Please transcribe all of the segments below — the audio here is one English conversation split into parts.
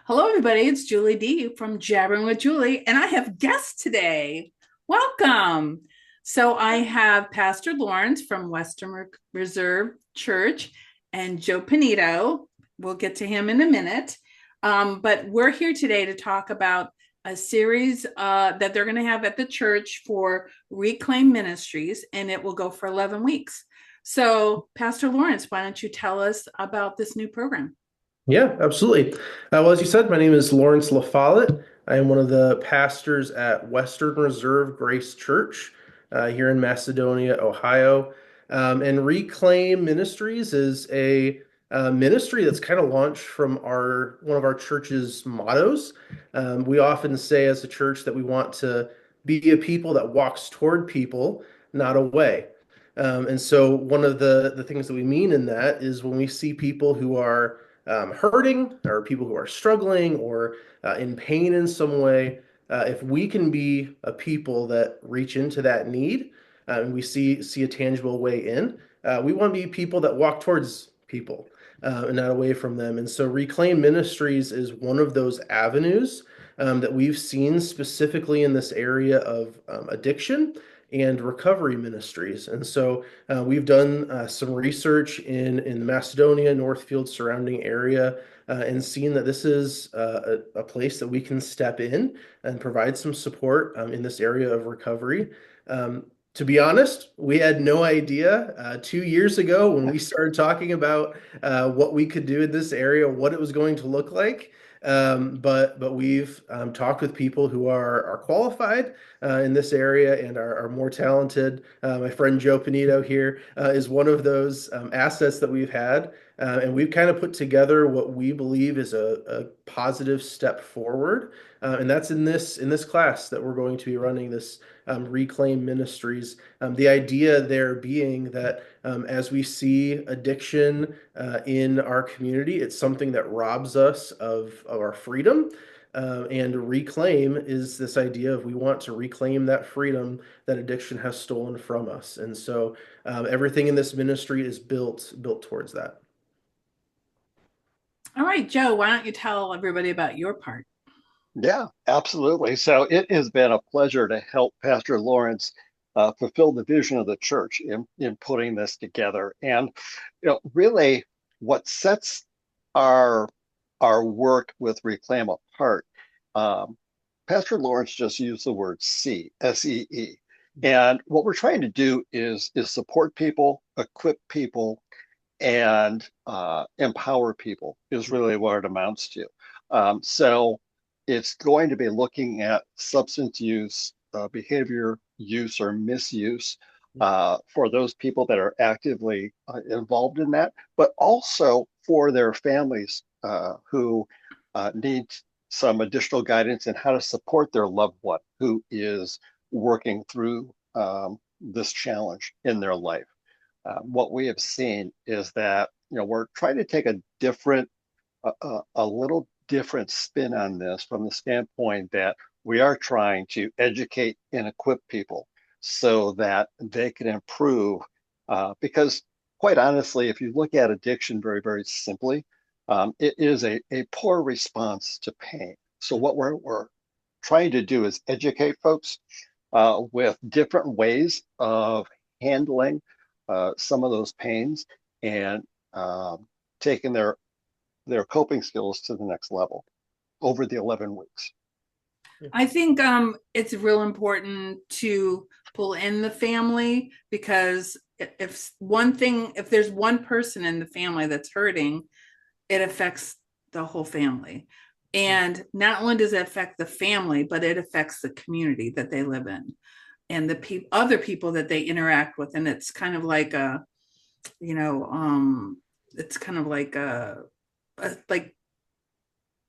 Hello, everybody. It's Julie D from Jabbering with Julie, and I have guests today. Welcome. So I have Pastor Lawrence from Western Reserve Church and Joe Pannitto. We'll get to him in a minute. But we're here today to talk about a series that they're going to have at the church for Reclaim Ministries, and it will go for 11 weeks. So, Pastor Lawrence, why don't you tell us about this new program? Yeah, absolutely. Well, as you said, my name is Lawrence La-Follette. I am one of the pastors at Western Reserve Grace Church here in Macedonia, Ohio. And Reclaim Ministries is a ministry that's kind of launched from our one of our church's mottos. We often say as a church that we want to be a people that walks toward people, not away. And so one of the things that we mean in that is when we see people who are hurting or people who are struggling or in pain in some way, if we can be a people that reach into that need and we see a tangible way in, we want to be people that walk towards people and not away from them. And so Reclaim Ministries is one of those avenues that we've seen specifically in this area of addiction and recovery ministries. And so we've done some research in the Macedonia, Northfield surrounding area, and seen that this is a place that we can step in and provide some support in this area of recovery. To be honest, we had no idea 2 years ago when we started talking about what we could do in this area, what it was going to look like. But we've talked with people who are qualified in this area and are more talented. My friend Joe Pannitto here is one of those assets that we've had. And we've kind of put together what we believe is a positive step forward. And that's in this class that we're going to be running this Reclaim Ministries. The idea there being that as we see addiction in our community, it's something that robs us of our freedom. And reclaim is this idea of we want to reclaim that freedom that addiction has stolen from us. And so everything in this ministry is built towards that. All right, Joe, why don't you tell everybody about your part? Yeah, absolutely. So it has been a pleasure to help Pastor Lawrence fulfill the vision of the church in putting this together. And really, what sets our our work with Reclaim apart, um, Pastor Lawrence just used the word SEE. And what we're trying to do is support people, equip people, and empower people is really what it amounts to. So it's going to be looking at substance use, behavior use or misuse for those people that are actively involved in that, but also for their families who need some additional guidance in how to support their loved one who is working through this challenge in their life. What we have seen is that we're trying to take a little different spin on this from the standpoint that we are trying to educate and equip people so that they can improve. Because quite honestly, if you look at addiction very, very simply, it is a poor response to pain. So what we're trying to do is educate folks with different ways of handling some of those pains and taking their coping skills to the next level over the 11 weeks. I think it's real important to pull in the family because if there's one person in the family that's hurting, it affects the whole family. And not only does it affect the family, but it affects the community that they live in and the other people that they interact with. And it's kind of like you know, it's kind of like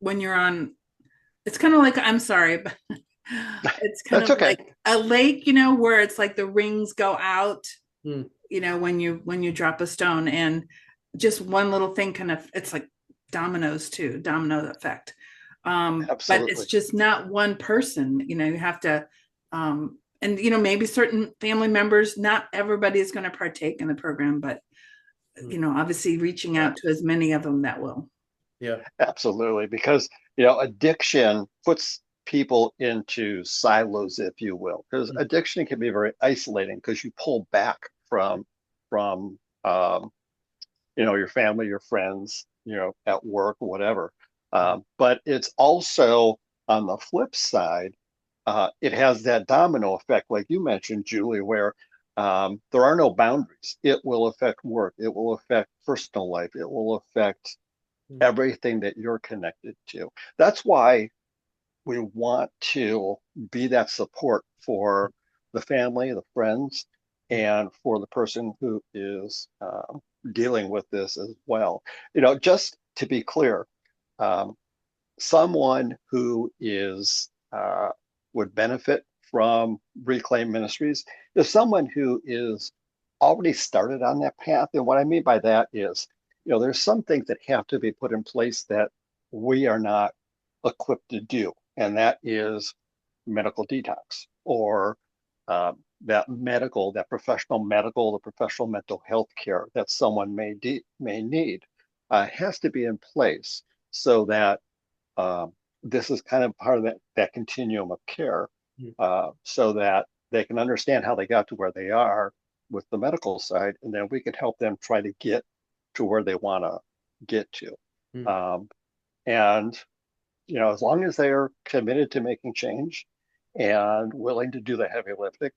when you're on it's kind of like I'm sorry, but it's kind That's of okay. like a lake, where it's like the rings go out, Hmm. when you drop a stone, and just one little thing kind of it's like dominoes too, domino effect. But it's Absolutely. just not one person, you have to and maybe certain family members, not everybody is going to partake in the program, but Hmm. obviously reaching Yeah. out to as many of them that will. Yeah. Absolutely, because addiction puts people into silos, if you will, because addiction can be very isolating because you pull back from your family, your friends, at work, whatever. But it's also on the flip side, it has that domino effect, like you mentioned, Julie, where there are no boundaries. It will affect work, it will affect personal life, it will affect everything that you're connected to. That's why we want to be that support for the family, the friends, and for the person who is dealing with this as well. Just to be clear, um, someone who is would benefit from Reclaim Ministries is someone who is already started on that path. And what I mean by that is, there's some things that have to be put in place that we are not equipped to do, and that is medical detox or that professional medical, the professional mental health care that someone may need has to be in place so that um, this is kind of part of that continuum of care, so that they can understand how they got to where they are with the medical side, and then we can help them try to get to where they want to get to. Mm. Um, and as long as they're committed to making change and willing to do the heavy lifting,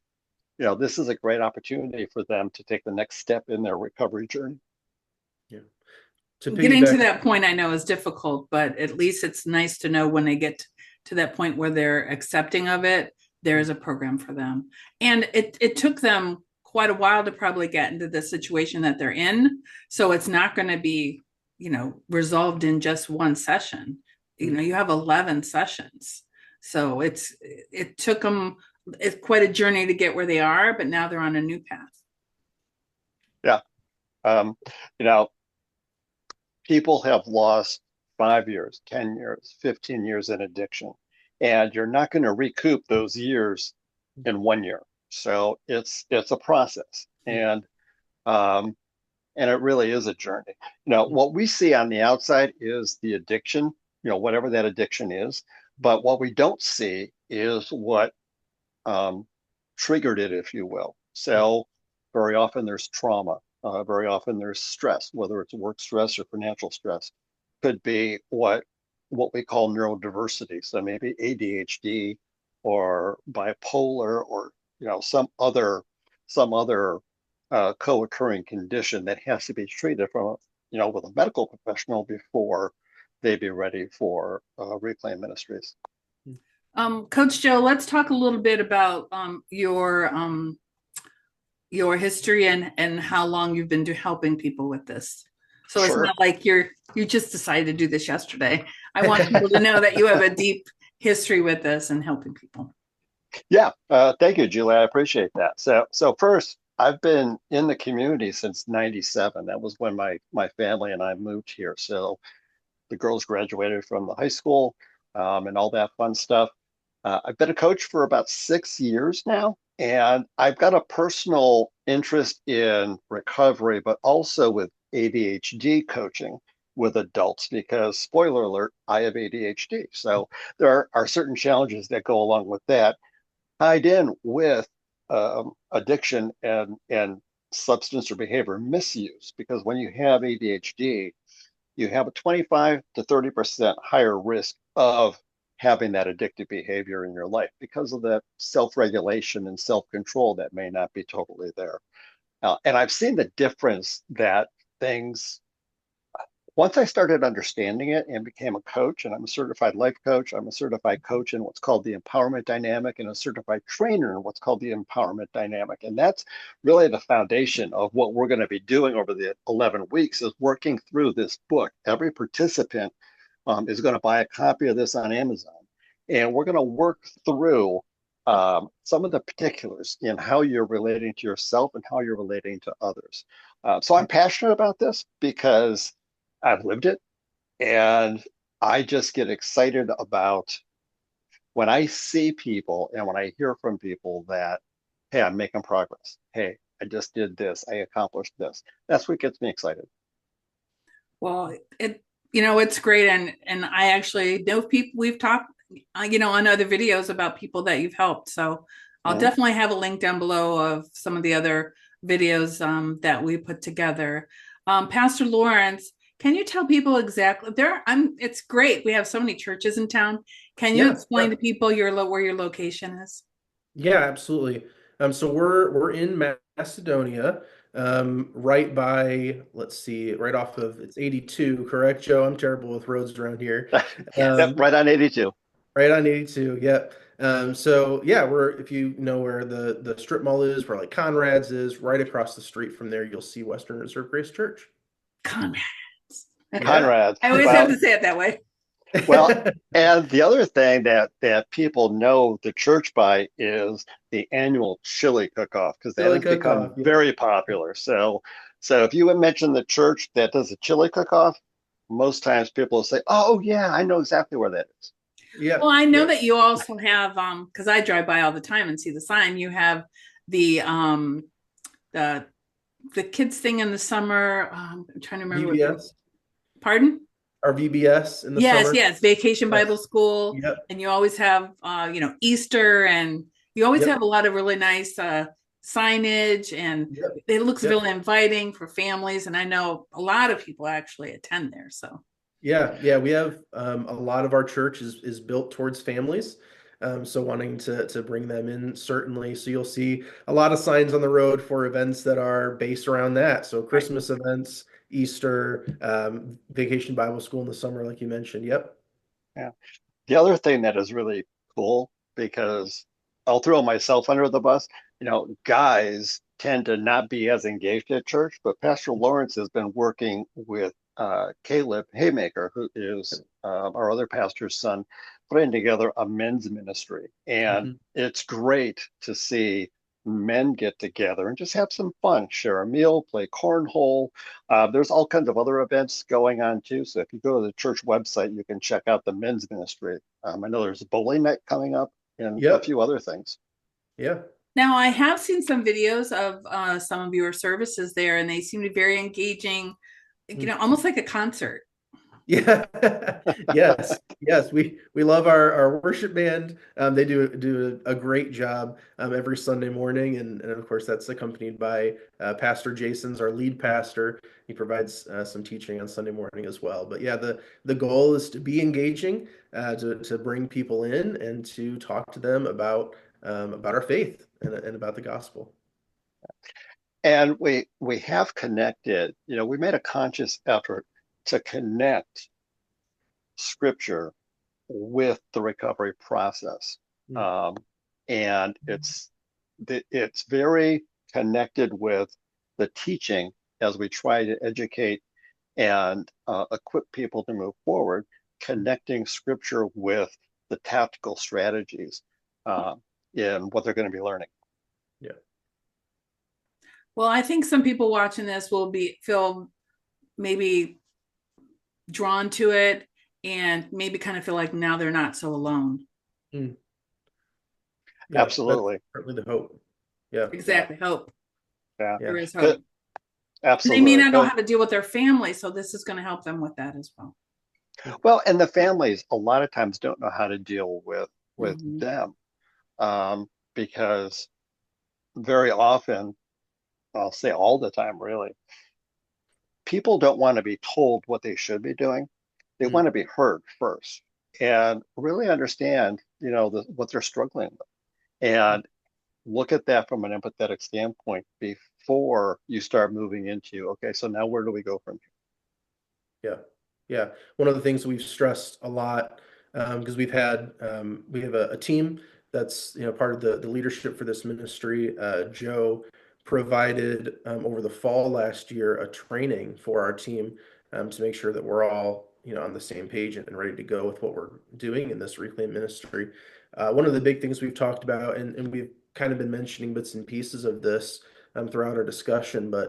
this is a great opportunity for them to take the next step in their recovery journey. Yeah. To Getting to piggyback, that point, I know is difficult, but at least it's nice to know when they get to that point where they're accepting of it, there is a program for them. And it took them quite a while to probably get into the situation that they're in. So it's not going to be, resolved in just one session. You have 11 sessions. So it took them, it's quite a journey to get where they are, but now they're on a new path. Yeah. Um, you know, People have lost 5 years, 10 years, 15 years in addiction, and you're not going to recoup those years in 1 year. So it's a process, um, and it really is a journey. What we see on the outside is the addiction, whatever that addiction is, but what we don't see is what um, triggered it, if you will. So very often there's trauma. Very often there's stress, whether it's work stress or financial stress. Could be what we call neurodiversity. So maybe ADHD or bipolar or some other co-occurring condition that has to be treated with a medical professional before they be ready for Reclaim Ministries. Coach Joe, let's talk a little bit about your history and how long you've been helping people with this. So it's Sure. not like you just decided to do this yesterday. I want people to know that you have a deep history with this and helping people. Yeah, thank you, Julie. I appreciate that. So first, I've been in the community since '97. That was when my family and I moved here. So the girls graduated from the high school, and all that fun stuff. I've been a coach for about 6 years now, and I've got a personal interest in recovery, but also with ADHD coaching with adults because, spoiler alert, I have ADHD. So there are certain challenges that go along with that tied in with addiction and substance or behavior misuse. Because when you have ADHD, you have a 25 to 30% higher risk of having that addictive behavior in your life because of that self-regulation and self-control that may not be totally there. And I've seen the difference that things once I started understanding it and became a coach, and I'm a certified life coach, I'm a certified coach in what's called the empowerment dynamic and a certified trainer in what's called the empowerment dynamic. And that's really the foundation of what we're going to be doing over the 11 weeks is working through this book. Every participant is going to buy a copy of this on Amazon. And we're going to work through some of the particulars in how you're relating to yourself and how you're relating to others. So I'm passionate about this because I've lived it, and I just get excited about when I see people and when I hear from people that, hey, I'm making progress. Hey, I just did this. I accomplished this. That's what gets me excited. Well, It's great, and I actually know people we've talked, on other videos about people that you've helped. So I'll Mhm. definitely have a link down below of some of the other videos that we put together. Pastor Lawrence, can you tell people exactly there? It's great. We have so many churches in town. Can you Yeah, explain yeah. to people where your location is? Yeah, absolutely. So we're in Macedonia, right by, let's see, right off of it's 82, correct, Joe? I'm terrible with roads around here. Yes. Yep, Um, right on 82. right on 82, yep. So yeah, we're if you know where the strip mall is, where like Conrad's is, right across the street from there, you'll see Western Reserve Grace Church. Conrad. Yeah. Conrad. I always have Well, to say it that way. well, and the other thing that people know the church by is the annual chili cook-off because that Chili has become cook-off. Yep. very popular. So if you would mention the church that does a chili cook-off, most times people will say, "Oh yeah, I know exactly where that is." Well, Yep. I know Yep. that you also have because I drive by all the time and see the sign. You have the the the kids thing in the summer. I'm trying to remember what the VBS. pardon. Our VBS in the Yes, summer. yes, Vacation Bible Yes. School, Yep. and you always have Easter, and you always have Yep. a lot of really nice signage, and Yep. it looks Yep. really inviting for families. And I know a lot of people actually attend there. So Yeah, yeah, we have a lot of our church is built towards families. So wanting to bring them in certainly. So you'll see a lot of signs on the road for events that are based around that. So right. Christmas events, Easter, Vacation Bible School in the summer, like you mentioned. Yep. Yeah. The other thing that is really cool, because I'll throw myself under the bus, guys tend to not be as engaged at church, but Pastor Lawrence has been working with Caleb Haymaker, who is our other pastor's son, putting together a men's ministry. And Mhm. it's great to see men get together and just have some fun, share a meal, play cornhole. There's all kinds of other events going on too. So if you go to the church website, you can check out the men's ministry. I know there's a bowling night coming up and a Yep. few other things. Yeah. Now, I have seen some videos of some of your services there, and they seem to be very engaging, almost like a concert. Yeah. Yes. Yes. We love our worship band. They do a great job every Sunday morning, and of course that's accompanied by Pastor Jason's our lead pastor. He provides some teaching on Sunday morning as well. But yeah, the goal is to be engaging, to bring people in and to talk to them about our faith and about the gospel. And we have connected, we made a conscious effort to connect scripture with the recovery process. Mm. Um, and it's very connected with the teaching as we try to educate and equip people to move forward, connecting scripture with the tactical strategies uh, in what they're going to be learning. Yeah. Well, I think some people watching this will be feel maybe drawn to it and maybe kind of feel like now they're not so alone. Mm. Yeah. That's Absolutely. certainly the hope. Yeah. Yeah. Exactly. Hope. Yeah. Yeah. There is Good. hope. And they may Absolutely. not know Good. how to deal with their family, so this is going to help them with that as well. Well, and the families a lot of times don't know how to deal with Mm-hmm. them because very often, I'll say all the time, really, people don't want to be told what they should be doing. They Mm. want to be heard first and really understand, what they're struggling with, and look at that from an empathetic standpoint before you start moving into, okay, so now where do we go from Yeah, yeah. One of the things we've stressed a lot because we have a team that's part of the leadership for this ministry. Joe provided over the fall last year a training for our team to make sure that we're all on the same page and ready to go with what we're doing in this reclaim ministry. One of the big things we've talked about, and we've kind of been mentioning bits and pieces of this throughout our discussion, but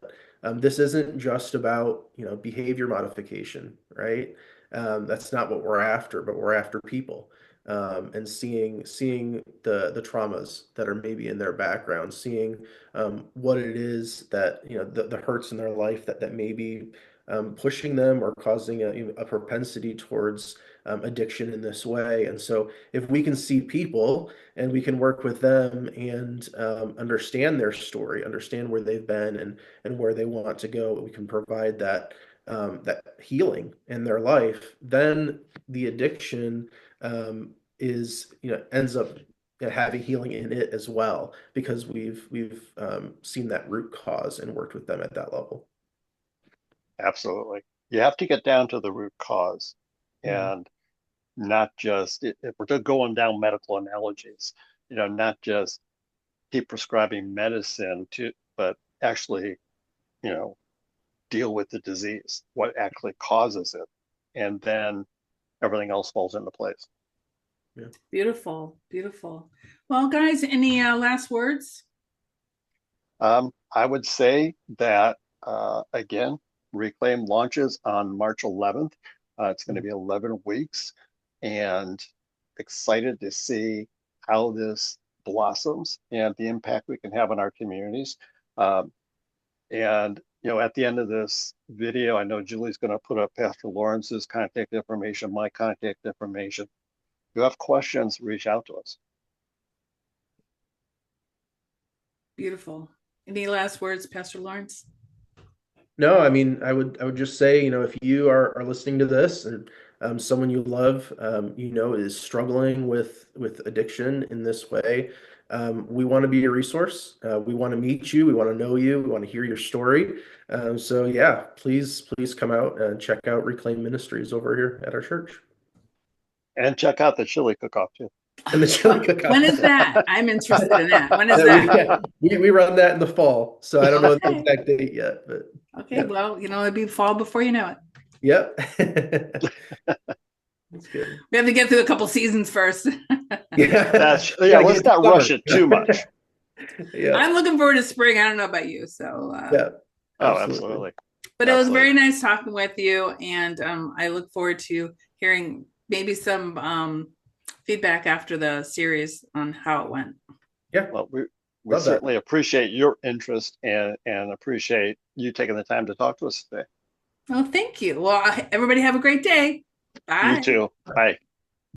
this isn't just about, behavior modification, right? That's not what we're after, but we're after people, and seeing the traumas that are maybe in their background, seeing what it is that the hurts in their life that maybe pushing them or causing a propensity towards addiction in this way. And so if we can see people and we can work with them and understand their story, understand where they've been and where they want to go, we can provide that healing in their life, then the addiction is, ends up having healing in it as well, because we've seen that root cause and worked with them at that level. Absolutely. You have to get down to the root cause Mhm. and not just, if we're going down medical analogies, not just keep prescribing medicine but actually, you know, deal with the disease, what actually causes it. And then everything else falls into place. Yeah. Beautiful, beautiful. Well, guys, any last words? I would say that, again, Reclaim launches on March 11th. It's going to be 11 weeks, and excited to see how this blossoms and the impact we can have on our communities. Um, and, at the end of this video, I know Julie's going to put up Pastor Lawrence's contact information, my contact information. If you have questions, reach out to us. Beautiful. Any last words, Pastor Lawrence? No, I mean, I would just say, if you are listening to this and someone you love, is struggling with addiction in this way, we want to be a resource. We want to meet you. We want to know you. We want to hear your story. So yeah, please come out and check out Reclaim Ministries over here at our church And check out the chili cook-off too. and the chili When cook-off. is that? I'm interested in that. When is Yeah, that? we run that in the fall, so I don't know the Okay. exact date yet, but Okay. yeah, Well, it'll be fall before you know it. yep. That's good. We have to get through a couple seasons first. Yeah. Gotta Let's get to not rush summer. it too much. Yeah. I'm looking forward to spring. I don't know about you. So, Yeah. Oh, Absolutely. absolutely. but it was very Absolutely. nice talking with you. And I look forward to hearing maybe some feedback after the series on how it went. Yeah. Well, we Love that. certainly appreciate your interest and appreciate you taking the time to talk to us today. Well, thank you. Well, everybody have a great day. You Bye. too. Bye.